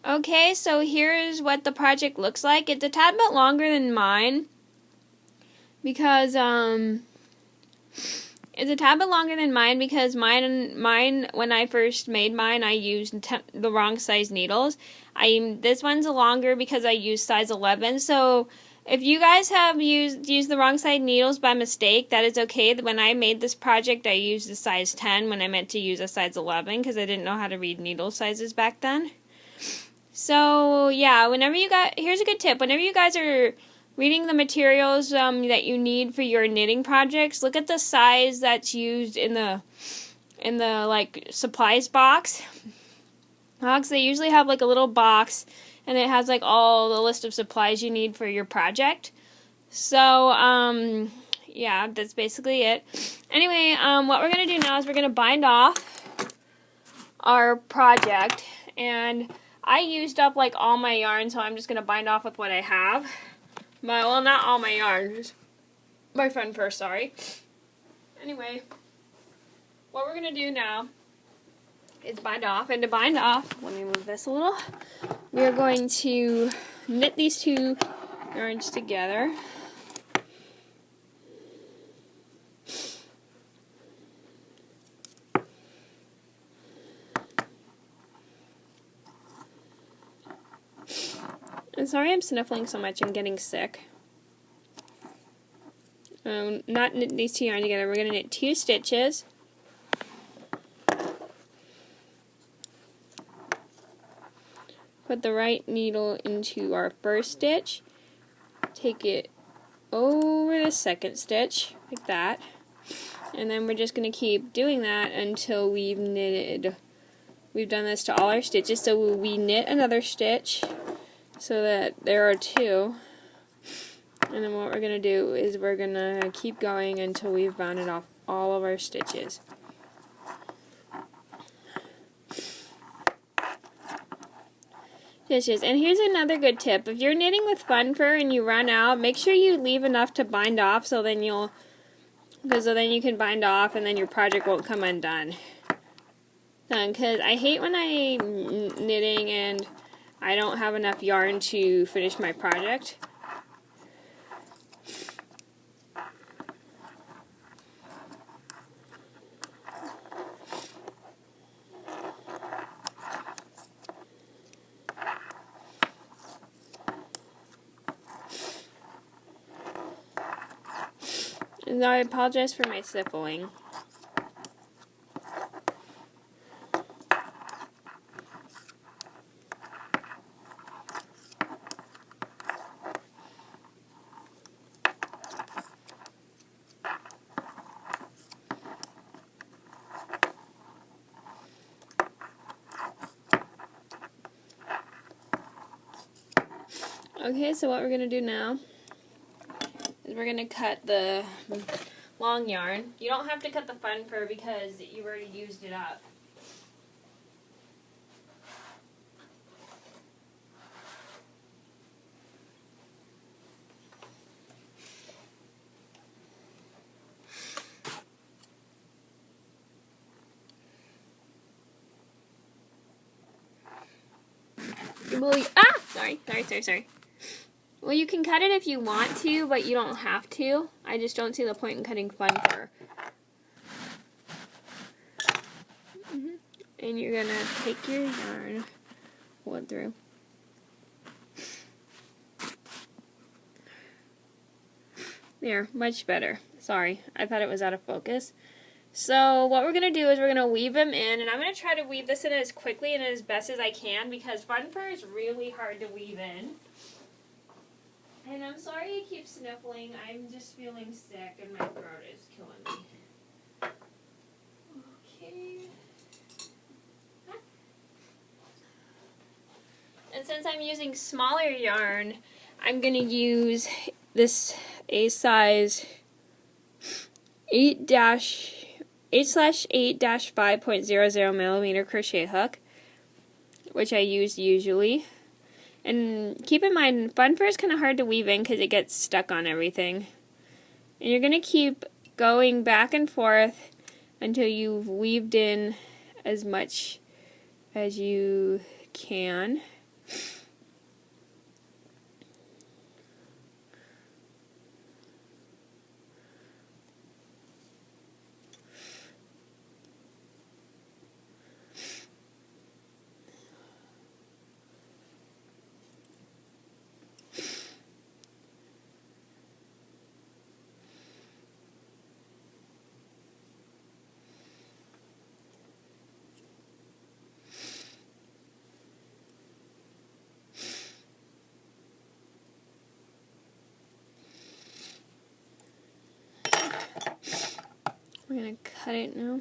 Okay, so here's what the project looks like. It's a tad bit longer than mine because mine when I first made mine I used the wrong size needles. This one's longer because I used size 11. So if you guys have used the wrong size needles by mistake, that is okay. When I made this project, I used a size 10 when I meant to use a size 11 because I didn't know how to read needle sizes back then. So yeah, here's a good tip. Whenever you guys are reading the materials that you need for your knitting projects, look at the size that's used in the like supplies box. They usually have like a little box, and it has like all the list of supplies you need for your project. So yeah, that's basically it. Anyway, what we're gonna do now is we're gonna bind off our project, and I used up like all my yarn, so I'm just going to bind off with what I have. Well, not all my yarn, just my friend first, sorry. Anyway, what we're going to do now is bind off, and to bind off, let me move this a little, we're going to knit these two yarns together. And sorry I'm sniffling so much, I'm getting sick. Not knit these two yarns together, we're going to knit 2 stitches. Put the right needle into our first stitch. Take it over the second stitch, like that. And then we're just going to keep doing that until we've knitted. We've done this to all our stitches, so we knit another stitch so that there are 2. And then what we're going to do is we're going to keep going until we've bounded off all of our stitches. And here's another good tip. If you're knitting with fun fur and you run out, make sure you leave enough to bind off so then you can bind off and then your project won't come undone. Because I hate when I'm knitting and I don't have enough yarn to finish my project. And I apologize for my sniffling. Okay, so what we're going to do now is we're going to cut the long yarn. You don't have to cut the fun fur because you already used it up. Sorry. Well, you can cut it if you want to, but you don't have to. I just don't see the point in cutting fun fur. And you're going to take your yarn, pull it through. There, much better. Sorry, I thought it was out of focus. So what we're going to do is we're going to weave them in, and I'm going to try to weave this in as quickly and as best as I can because fun fur is really hard to weave in. And I'm sorry I keep sniffling. I'm just feeling sick and my throat is killing me. Okay. And since I'm using smaller yarn, I'm going to use this A-size 8/8-5.00 millimeter crochet hook, which I use usually. And keep in mind, fun fur is kind of hard to weave in because it gets stuck on everything. And you're going to keep going back and forth until you've weaved in as much as you can. We're going to cut it now.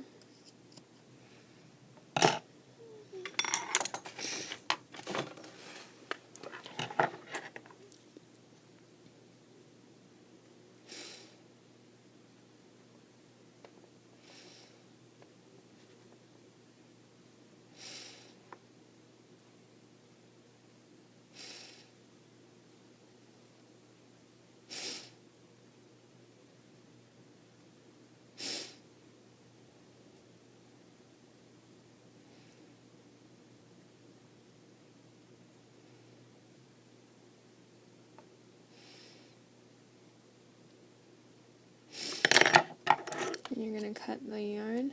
And you're going to cut the yarn.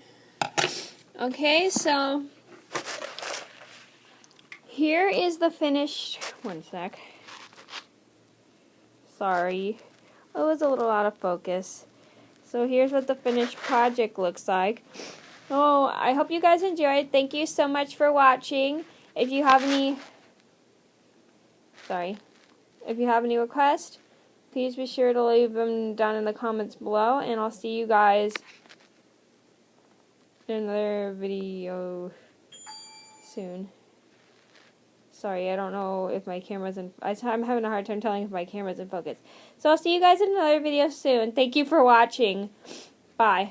Okay, so here is the finished, one sec. Sorry, it was a little out of focus. So here's what the finished project looks like. Oh, I hope you guys enjoyed. Thank you so much for watching. If you have any requests, please be sure to leave them down in the comments below, and I'll see you guys in another video soon. Sorry, I don't know if my camera's in... I'm having a hard time telling if my camera's in focus. So I'll see you guys in another video soon. Thank you for watching. Bye.